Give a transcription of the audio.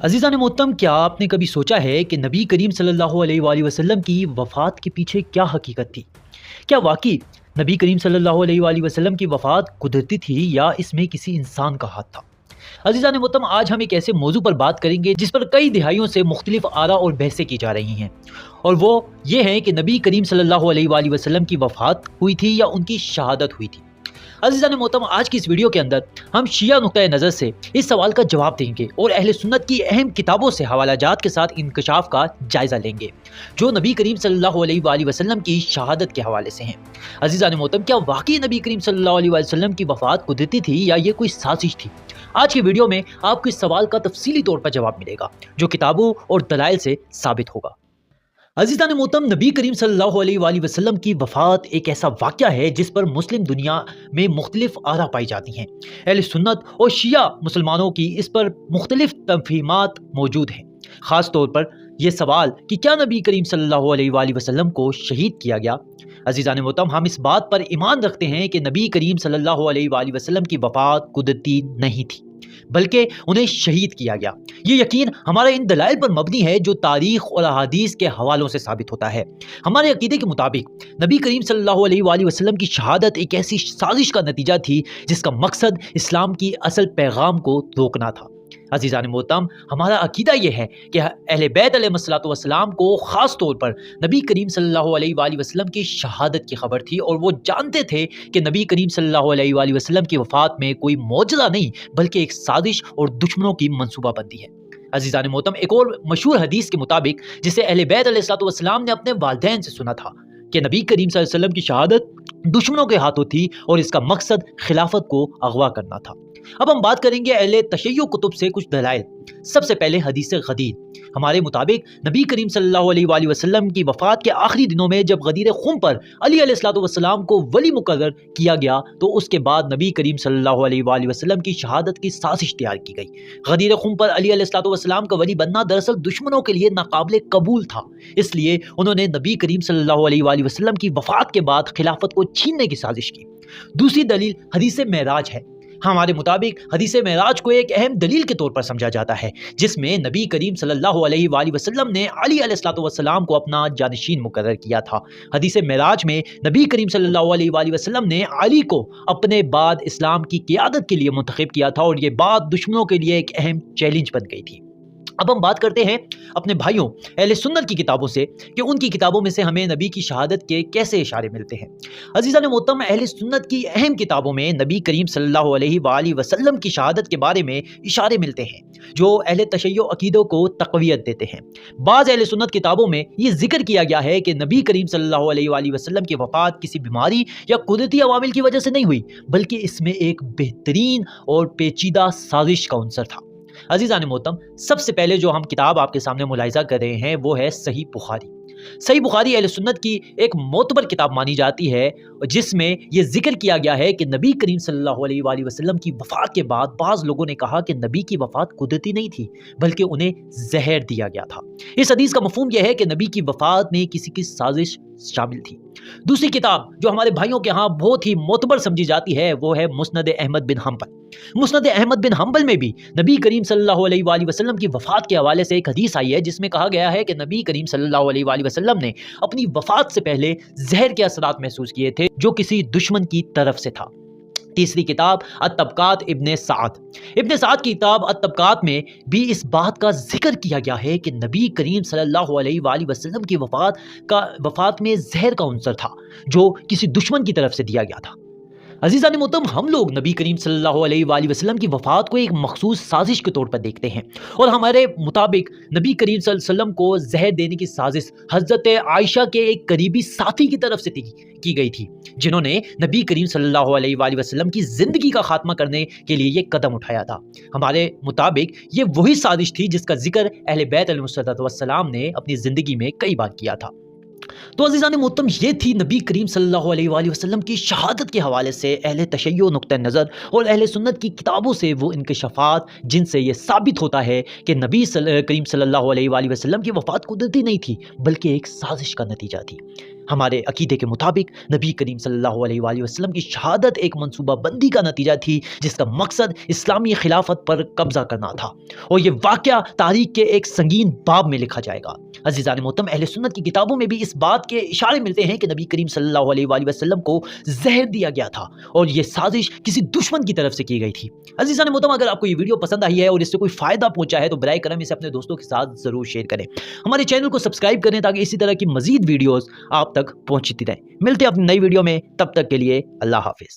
अज़ीज़ान मोहतरम, क्या आपने कभी सोचा है कि नबी करीम सल्लल्लाहु अलैहि वसल्लम की वफ़ात के पीछे क्या हकीकत थी? क्या वाक़ई नबी करीम सल्लल्लाहु अलैहि वसल्लम की वफ़ात कुदरती थी या इसमें किसी इंसान का हाथ था? अज़ीज़ान मोहतरम, आज हम एक ऐसे मौजू पर बात करेंगे जिस पर कई दिहाइयों से मुख्तलिफ आरा और बहसें की जा रही हैं, और वो ये है कि नबी करीम सल्लल्लाहु अलैहि वसल्लम की वफ़ात हुई थी या उनकी शहादत हुई थी। अज़ीज़ान मोहतरम, आज की इस वीडियो के अंदर हम शिया नुक्ता नज़र से इस सवाल का जवाब देंगे और अहले सुन्नत की अहम किताबों से हवालाजात के साथ इंकशाफ का जायज़ा लेंगे जो नबी करीम सल्लल्लाहु अलैहि वसल्लम की शहादत के हवाले से हैं। अज़ीज़ान मोहतरम, क्या वाकई नबी करीम सल्लल्लाहु अलैहि वसल्लम की वफ़ात कुदरती थी या ये कोई साजिश थी? आज की वीडियो में आपको इस सवाल का तफसीली तौर पर जवाब मिलेगा जो किताबों और दलाइल से साबित होगा। अज़ीज़ान मोहतरम, नबी करीम सल्लल्लाहु अलैहि वसल्लम की वफ़ात एक ऐसा वाक़या है जिस पर मुस्लिम दुनिया में मुख्तलिफ आरा पाई जाती हैं। अहले सुन्नत और शिया मुसलमानों की इस पर मुख्तलिफ तफ़हीमात मौजूद हैं। ख़ास तौर पर यह सवाल कि क्या नबी करीम सल्लल्लाहु अलैहि वसल्लम को शहीद किया गया? अज़ीज़ान मोहतरम, हम इस बात पर ईमान रखते हैं कि नबी करीम सल्लल्लाहु अलैहि वसल्लम की वफ़ात कुदरती नहीं थी, बल्कि उन्हें शहीद किया गया। ये यकीन हमारे इन दलाइल पर मबनी है जो तारीख और अहादीस के हवालों से साबित होता है। हमारे अकीदे के मुताबिक नबी करीम सल्लल्लाहु अलैहि वसल्लम की शहादत एक ऐसी साजिश का नतीजा थी जिसका मकसद इस्लाम की असल पैगाम को रोकना था। अज़ीज़ान मोहतरम, हमारा अकीदा यह है कि अहले बैत अलैहिस्सलातु वस्सलाम को ख़ास तौर पर नबी करीम सल्लल्लाहु अलैहि वसल्लम की शहादत की खबर थी और वो जानते थे कि नबी करीम सल्लल्लाहु अलैहि वसल्लम की वफ़ात में कोई मौजज़ा नहीं बल्कि एक साजिश और दुश्मनों की मंसूबाबंदी है। अज़ीज़ान मोहतरम, एक और मशहूर हदीस के मुताबिक जिसे अहले बैत अलैहिस्सलातु वस्सलाम ने अपने वालिदैन से सुना था कि नबी करीम सल्लल्लाहु अलैहि वसल्लम की शहादत दुश्मनों के हाथों थी और इसका मकसद खिलाफत को अगवा करना था। अब हम बात करेंगे अहले तशय्युअ कुतुब से कुछ दलाइल। सबसे पहले हदीस गदीर। हमारे मुताबिक नबी करीम सल्लल्लाहु अलैहि वसल्लम की वफ़ात के आखिरी दिनों में जब गदीर खुम पर अली अलैहिस्सलातु वस्सलाम को वली मुकर्रर किया गया तो उसके बाद नबी करीम सल्लल्लाहु अलैहि वसल्लम की शहादत की साजिश तैयार की गई। गदीर खुम पर अली अलैहिस्सलातु वस्सलाम का वली बनना दरअसल दुश्मनों के लिए नाकाबिले कबूल था, इसलिए उन्होंने नबी करीम सल्लल्लाहु अलैहि वसल्लम की वफ़ात के बाद खिलाफत को छीनने की साजिश की। दूसरी दलील हदीस मेराज है। हमारे मुताबिक हदीस मेराज को एक अहम दलील के तौर पर समझा जाता है जिसमें नबी करीम सल्लल्लाहु अलैहि वसल्लम ने अली अलैहिस्सलातु वस्सलाम को अपना जानशीन मुकर्रर किया था। हदीस मेराज में नबी करीम सल्लल्लाहु अलैहि वसल्लम ने अली को अपने बाद इस्लाम की क़ियादत के लिए मुंतखब किया था और ये बात दुश्मनों के लिए एक अहम चैलेंज बन गई थी। अब हम बात करते हैं अपने भाइयों अहले सुन्नत की किताबों से कि उनकी किताबों में से हमें नबी की शहादत के कैसे इशारे मिलते हैं। अज़ीज़ान मोहतरम, अहले सुन्नत की अहम किताबों में नबी करीम सल्लल्लाहु अलैहि वसल्लम की शहादत के बारे में इशारे मिलते हैं जो अहले तशय्युअ अकीदों को तक़वियत देते हैं। बाज़ अहले सुन्नत किताबों में ये जिक्र किया गया है कि नबी करीम सल्लल्लाहु अलैहि वसल्लम की वफ़ात किसी बीमारी या कुदरती अवामिल की वजह से नहीं हुई बल्कि इसमें एक बेहतरीन और पेचीदा साजिश का अंसर था। अज़ीज़ान मोहतरम, सबसे पहले जो हम किताब आपके सामने मुलाहिज़ा कर रहे हैं वो है सही बुखारी। सही बुखारी अहले सुन्नत की एक मोतबर किताब मानी जाती है जिसमें यह जिक्र किया गया है कि नबी करीम सल्लल्लाहु अलैहि वसल्लम की वफ़ात के बाद बाज़ लोगों ने कहा कि नबी की वफ़ात कुदरती नहीं थी बल्कि उन्हें जहर दिया गया था। इस हदीस का मफ़हूम यह है कि नबी की वफ़ात में किसी की साजिश शामिल थी। दूसरी किताब जो हमारे भाइयों के यहाँ बहुत ही मोतबर समझी जाती है वो है मुस्नद अहमद बिन हम्बल। मुस्नद अहमद बिन हम्बल में भी नबी करीम सल्लल्लाहु अलैहि वसल्लम की वफ़ात के हवाले से एक हदीस आई है जिसमें कहा गया है कि नबी करीम सल्लल्लाहु अलैहि वसल्लम ने अपनी वफ़ात से पहले जहर के असरात महसूस किए थे जो किसी दुश्मन की तरफ से था। तीसरी किताब अत-तबकात इब्ने साद की किताब अत-तबकात में भी इस बात का जिक्र किया गया है कि नबी करीम सल्लल्लाहु अलैहि वसल्लम की वफ़ात में जहर का अंसर था जो किसी दुश्मन की तरफ से दिया गया था। अज़ीज़ान मोहतरम, हम लोग नबी करीम सल्लल्लाहु अलैहि वसल्लम की वफ़ात को एक मखसूस साजिश के तौर पर देखते हैं और हमारे मुताबिक नबी करीम सल्लल्लाहु अलैहि वसल्लम को जहर देने की साजिश हज़रत आयशा के एक करीबी साथी की तरफ से की गई थी जिन्होंने नबी करीम सल्लल्लाहु अलैहि वसल्लम की ज़िंदगी का खात्मा करने के लिए ये कदम उठाया था। हमारे मुताबिक ये वही साजिश थी जिसका जिक्र अहले बैत अलैहिस्सलातु वस्सलाम ने अपनी ज़िंदगी में कई बार किया था। तो अज़ीज़ान मोहतरम, ये थी नबी करीम सल्लल्लाहु अलैहि वसल्लम की शहादत के हवाले से अहले तशय्युअ नुक्ता नज़र और अहले सुन्नत की किताबों से वो इंकशाफात जिनसे ये साबित होता है कि करीम सल्लल्लाहु अलैहि वसल्लम की वफ़ात कुदरती नहीं थी बल्कि एक साजिश का नतीजा थी। ہمارے عقیدے کے مطابق نبی کریم صلی اللہ علیہ وآلہ وسلم کی شہادت ایک منصوبہ بندی کا نتیجہ تھی جس کا مقصد اسلامی خلافت پر قبضہ کرنا تھا، اور یہ واقعہ تاریخ کے ایک سنگین باب میں لکھا جائے گا۔ عزیزان محترم، اہل سنت کی کتابوں میں بھی اس بات کے اشارے ملتے ہیں کہ نبی کریم صلی اللہ علیہ وآلہ وسلم کو زہر دیا گیا تھا اور یہ سازش کسی دشمن کی طرف سے کی گئی تھی۔ عزیزان محترم، اگر آپ کو یہ ویڈیو پسند آئی ہے اور اس سے کوئی فائدہ پہنچا ہے تو برائے کرم اسے اپنے دوستوں کے ساتھ ضرور شیئر کریں۔ ہمارے چینل کو سبسکرائب کریں تاکہ اسی طرح کی مزید ویڈیوز آپ تک پہنچتی رہیں۔ ملتے ہیں اپنی نئی ویڈیو میں، تب تک کے لیے اللہ حافظ۔